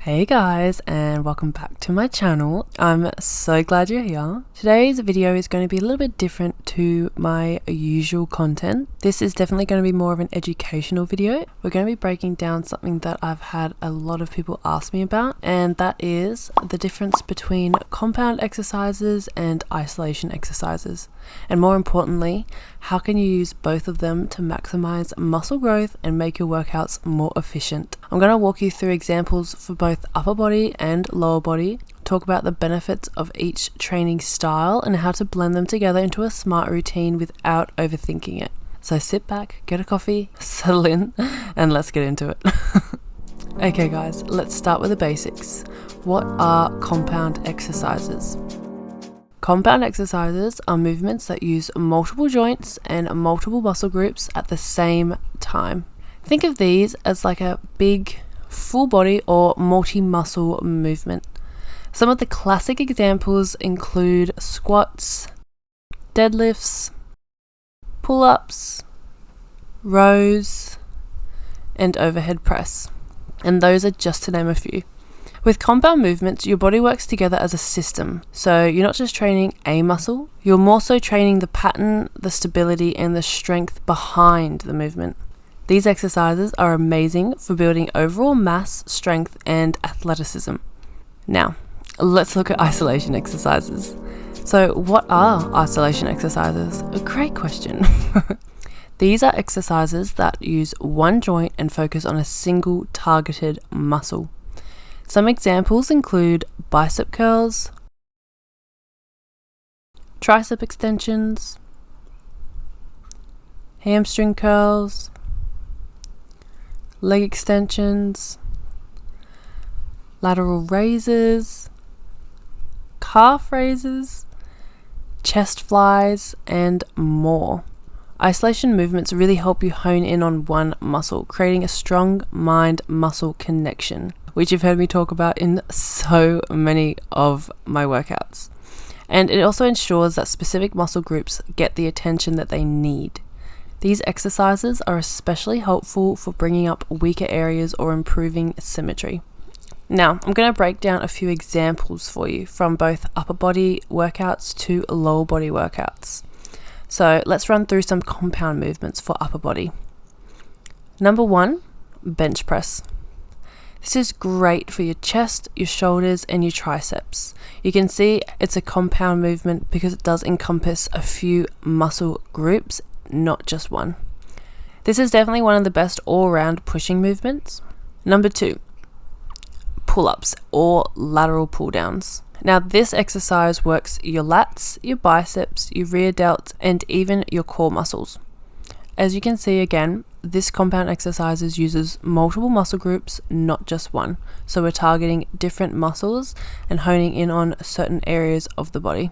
Hey guys, and welcome back to my channel. I'm so glad you're here. Today's video is going to be a little bit different to my usual content. This is definitely going to be more of an educational video. We're going to be breaking down something that I've had a lot of people ask me about, and that is the difference between compound exercises and isolation exercises. And more importantly, how can you use both of them to maximize muscle growth and make your workouts more efficient? I'm going to walk you through examples for both upper body and lower body, talk about the benefits of each training style and how to blend them together into a smart routine without overthinking it. So sit back, get a coffee, settle in, and let's get into it. Okay guys, let's start with the basics. What are compound exercises? Compound exercises are movements that use multiple joints and multiple muscle groups at the same time. Think of these as like a big full body or multi-muscle movement. Some of the classic examples include squats, deadlifts, pull-ups, rows, and overhead press. And those are just to name a few. With compound movements, your body works together as a system. So you're not just training a muscle, you're more so training the pattern, the stability, and the strength behind the movement. These exercises are amazing for building overall mass, strength, and athleticism. Now, let's look at isolation exercises. So what are isolation exercises? A great question. These are exercises that use one joint and focus on a single targeted muscle. Some examples include bicep curls, tricep extensions, hamstring curls, leg extensions, lateral raises, calf raises, chest flies, and more. Isolation movements really help you hone in on one muscle, creating a strong mind-muscle connection, which you've heard me talk about in so many of my workouts. And it also ensures that specific muscle groups get the attention that they need. These exercises are especially helpful for bringing up weaker areas or improving symmetry. Now, I'm going to break down a few examples for you from both upper body workouts to lower body workouts. So let's run through some compound movements for upper body. Number 1, bench press. This is great for your chest, your shoulders, and your triceps. You can see it's a compound movement because it does encompass a few muscle groups, not just one. This is definitely one of the best all-round pushing movements. Number 2, pull-ups or lateral pull-downs. Now this exercise works your lats, your biceps, your rear delts, and even your core muscles. As you can see again, this compound exercise uses multiple muscle groups, not just one. So we're targeting different muscles and honing in on certain areas of the body.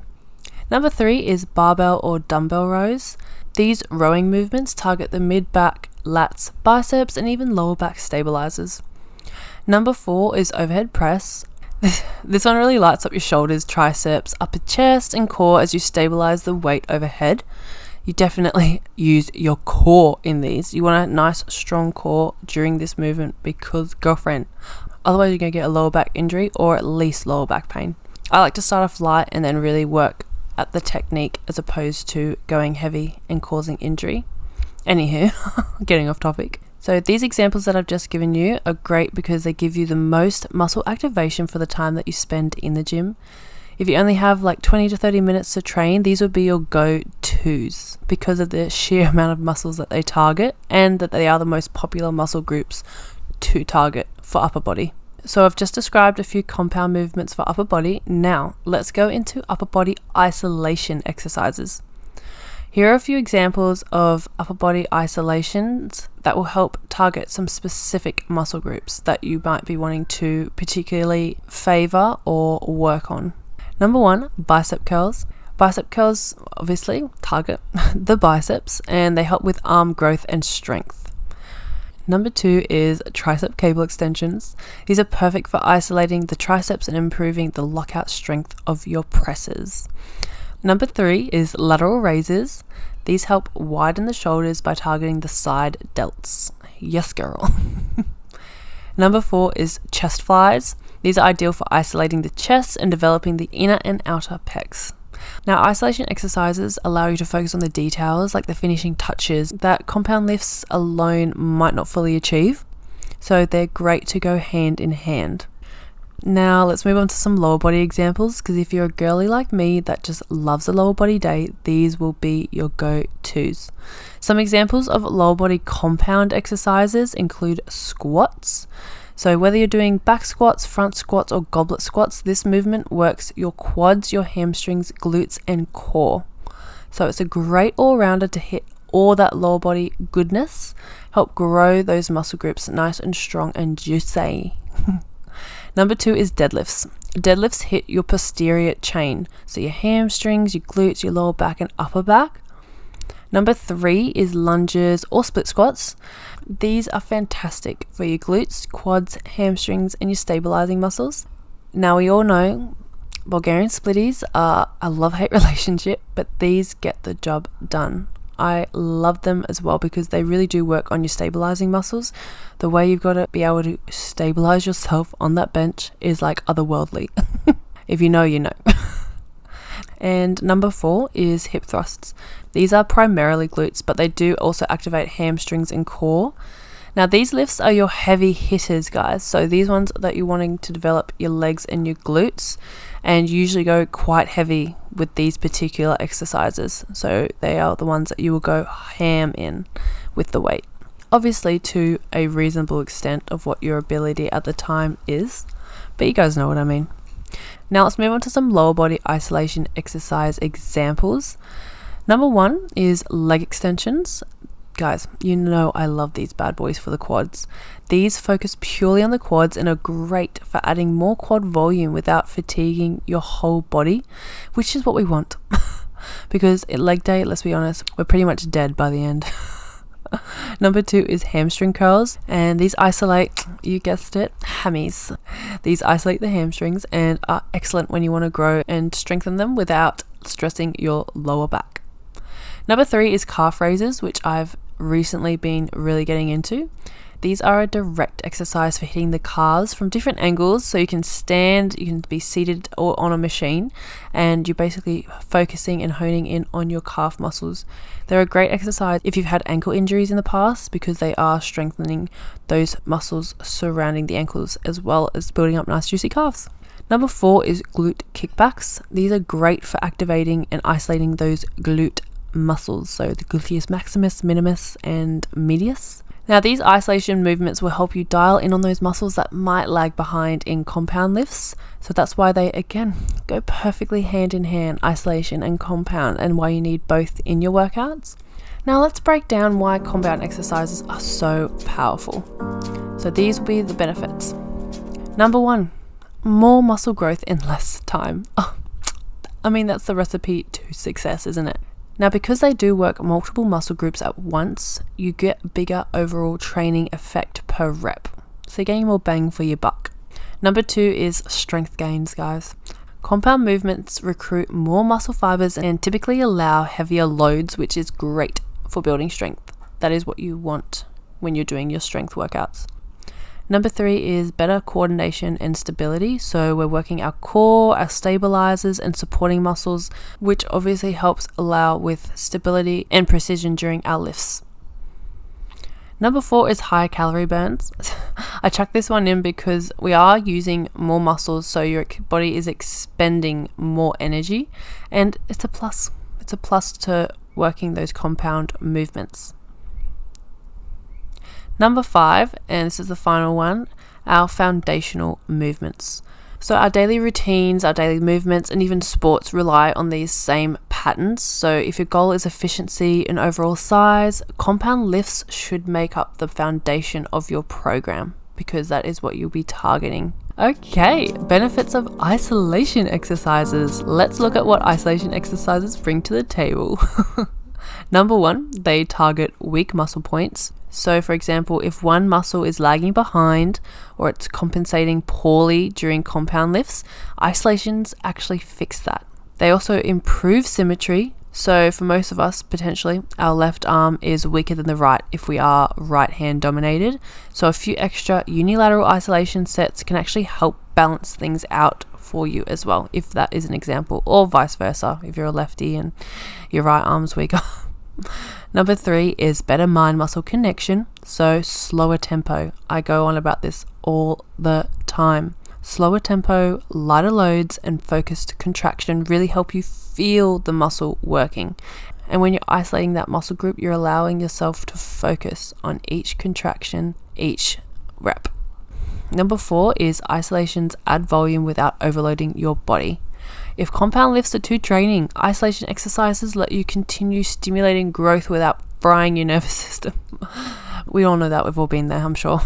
Number 3 is barbell or dumbbell rows. These rowing movements target the mid-back, lats, biceps, and even lower back stabilizers. Number 4 is overhead press. This one really lights up your shoulders, triceps, upper chest, and core as you stabilize the weight overhead. You definitely use your core in these. You want a nice strong core during this movement because, girlfriend, otherwise you're going to get a lower back injury or at least lower back pain. I like to start off light and then really work at the technique as opposed to going heavy and causing injury. Anywho, getting off topic. So these examples that I've just given you are great because they give you the most muscle activation for the time that you spend in the gym. If you only have like 20 to 30 minutes to train, these would be your go-tos because of the sheer amount of muscles that they target and that they are the most popular muscle groups to target for upper body. So I've just described a few compound movements for upper body. Now let's go into upper body isolation exercises. Here are a few examples of upper body isolations that will help target some specific muscle groups that you might be wanting to particularly favor or work on. Number 1, bicep curls. Bicep curls obviously target the biceps and they help with arm growth and strength. Number 2 is tricep cable extensions. These are perfect for isolating the triceps and improving the lockout strength of your presses. Number 3 is lateral raises. These help widen the shoulders by targeting the side delts. Yes, girl. Number 4 is chest flies. These are ideal for isolating the chest and developing the inner and outer pecs. Now, isolation exercises allow you to focus on the details, like the finishing touches, that compound lifts alone might not fully achieve. So they're great to go hand in hand. Now let's move on to some lower body examples, because if you're a girly like me that just loves a lower body day, these will be your go-tos. Some examples of lower body compound exercises include squats. So whether you're doing back squats, front squats, or goblet squats, this movement works your quads, your hamstrings, glutes, and core. So it's a great all-rounder to hit all that lower body goodness, help grow those muscle groups nice and strong and juicy. Number 2 is deadlifts. Deadlifts hit your posterior chain, so your hamstrings, your glutes, your lower back, and upper back. Number 3 is lunges or split squats. These are fantastic for your glutes, quads, hamstrings, and your stabilizing muscles. Now we all know Bulgarian splitties are a love-hate relationship, but these get the job done. I love them as well because they really do work on your stabilizing muscles. The way you've got to be able to stabilize yourself on that bench is like otherworldly. If you know, you know. And number 4 is hip thrusts. These are primarily glutes, but they do also activate hamstrings and core. Now these lifts are your heavy hitters, guys. So these ones that you're wanting to develop your legs and your glutes, and usually go quite heavy with these particular exercises. So they are the ones that you will go ham in with the weight. Obviously to a reasonable extent of what your ability at the time is, but you guys know what I mean. Now let's move on to some lower body isolation exercise examples. Number 1 is leg extensions. Guys, you know I love these bad boys for the quads. These focus purely on the quads and are great for adding more quad volume without fatiguing your whole body, which is what we want. Because at leg day, let's be honest, we're pretty much dead by the end. Number 2 is hamstring curls, and these isolate, you guessed it, hammies. These isolate the hamstrings and are excellent when you want to grow and strengthen them without stressing your lower back. Number 3 is calf raises, which I've recently been really getting into. These are a direct exercise for hitting the calves from different angles, so you can stand, you can be seated or on a machine, and you're basically focusing and honing in on your calf muscles. They're a great exercise if you've had ankle injuries in the past, because they are strengthening those muscles surrounding the ankles as well as building up nice juicy calves. Number 4 is glute kickbacks. These are great for activating and isolating those glute muscles, so the gluteus maximus, minimus, and medius. Now these isolation movements will help you dial in on those muscles that might lag behind in compound lifts, so that's why they again go perfectly hand in hand, isolation and compound, and why you need both in your workouts. Now let's break down why compound exercises are so powerful. So these will be the benefits. Number 1, more muscle growth in less time. I mean, that's the recipe to success, isn't it? Now, because they do work multiple muscle groups at once, you get bigger overall training effect per rep. So you're getting more bang for your buck. Number 2 is strength gains, guys. Compound movements recruit more muscle fibers and typically allow heavier loads, which is great for building strength. That is what you want when you're doing your strength workouts. Number 3 is better coordination and stability. So we're working our core, our stabilizers and supporting muscles, which obviously helps allow with stability and precision during our lifts. Number 4 is higher calorie burns. I chucked this one in because we are using more muscles, so your body is expending more energy, and it's a plus. It's a plus to working those compound movements. Number 5, and this is the final one, our foundational movements. So our daily routines, our daily movements, and even sports rely on these same patterns. So if your goal is efficiency and overall size, compound lifts should make up the foundation of your program, because that is what you'll be targeting. Okay, benefits of isolation exercises. Let's look at what isolation exercises bring to the table. Number 1, they target weak muscle points. So for example, if one muscle is lagging behind or it's compensating poorly during compound lifts, isolations actually fix that. They also improve symmetry So for most of us, potentially, our left arm is weaker than the right if we are right hand dominated. So a few extra unilateral isolation sets can actually help balance things out for you as well, if that is an example, or vice versa, if you're a lefty and your right arm's weaker. Number 3 is better mind-muscle connection, so slower tempo. I go on about this all the time. Slower tempo, lighter loads, and focused contraction really help you feel the muscle working. And when you're isolating that muscle group, you're allowing yourself to focus on each contraction, each rep. Number 4 is isolations add volume without overloading your body. If compound lifts are too draining, isolation exercises let you continue stimulating growth without frying your nervous system. We all know that, we've all been there, I'm sure.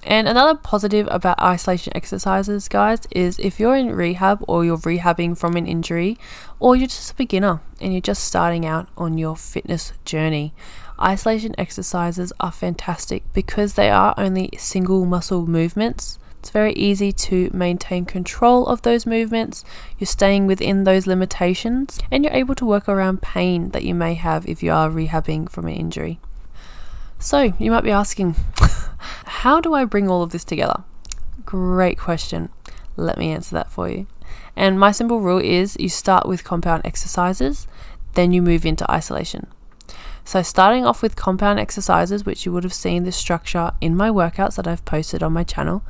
And another positive about isolation exercises, guys, is if you're in rehab or you're rehabbing from an injury, or you're just a beginner and you're just starting out on your fitness journey, isolation exercises are fantastic because they are only single muscle movements. It's very easy to maintain control of those movements. You're staying within those limitations and you're able to work around pain that you may have if you are rehabbing from an injury. So you might be asking, how do I bring all of this together? Great question. Let me answer that for you. And my simple rule is you start with compound exercises, then you move into isolation. So starting off with compound exercises, which you would have seen the structure in my workouts that I've posted on my channel,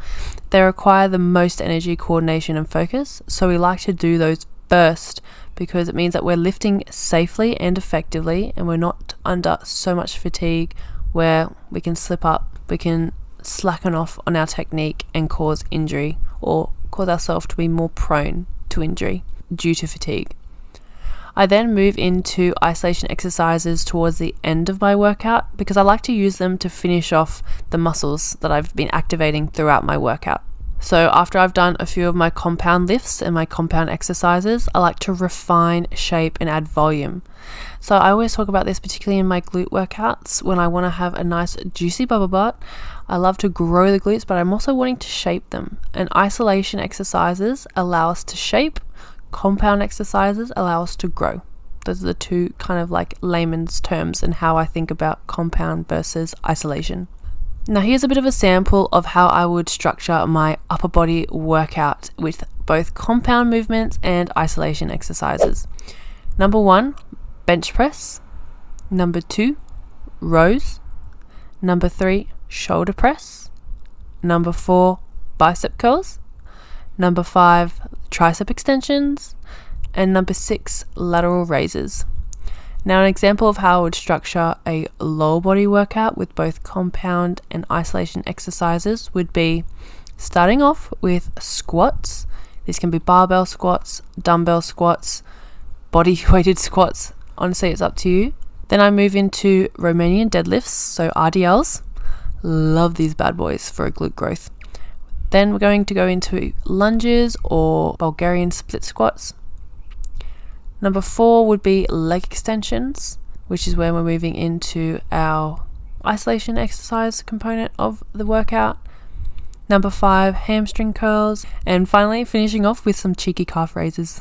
they require the most energy, coordination and focus. So we like to do those first because it means that we're lifting safely and effectively and we're not under so much fatigue where we can slip up, we can slacken off on our technique and cause injury or cause ourselves to be more prone to injury due to fatigue. I then move into isolation exercises towards the end of my workout because I like to use them to finish off the muscles that I've been activating throughout my workout. So after I've done a few of my compound lifts and my compound exercises, I like to refine shape and add volume. So I always talk about this, particularly in my glute workouts, when I want to have a nice juicy bubble butt. I love to grow the glutes, but I'm also wanting to shape them. And isolation exercises allow us to shape, compound exercises allow us to grow. Those are the two kind of like layman's terms and how I think about compound versus isolation. Now here's a bit of a sample of how I would structure my upper body workout with both compound movements and isolation exercises. Number 1, bench press. Number 2, rows. Number 3, shoulder press. Number 4, bicep curls. Number 5, tricep extensions. And number 6, lateral raises. Now an example of how I would structure a lower body workout with both compound and isolation exercises would be starting off with squats. These can be barbell squats, dumbbell squats, body weighted squats. Honestly, it's up to you. Then I move into Romanian deadlifts, so RDLs. Love these bad boys for a glute growth. Then we're going to go into lunges or Bulgarian split squats. Number 4 would be leg extensions, which is where we're moving into our isolation exercise component of the workout. Number 5, hamstring curls. And finally, finishing off with some cheeky calf raises.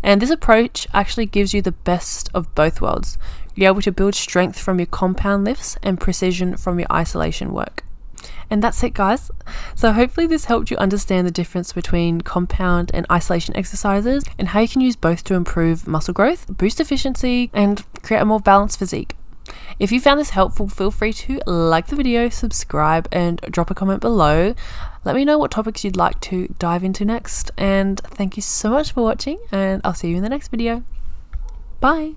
And this approach actually gives you the best of both worlds. You're able to build strength from your compound lifts and precision from your isolation work. And that's it, guys. So hopefully this helped you understand the difference between compound and isolation exercises and how you can use both to improve muscle growth, boost efficiency, and create a more balanced physique. If you found this helpful, feel free to like the video, subscribe, and drop a comment below. Let me know what topics you'd like to dive into next. And thank you so much for watching, and I'll see you in the next video. Bye!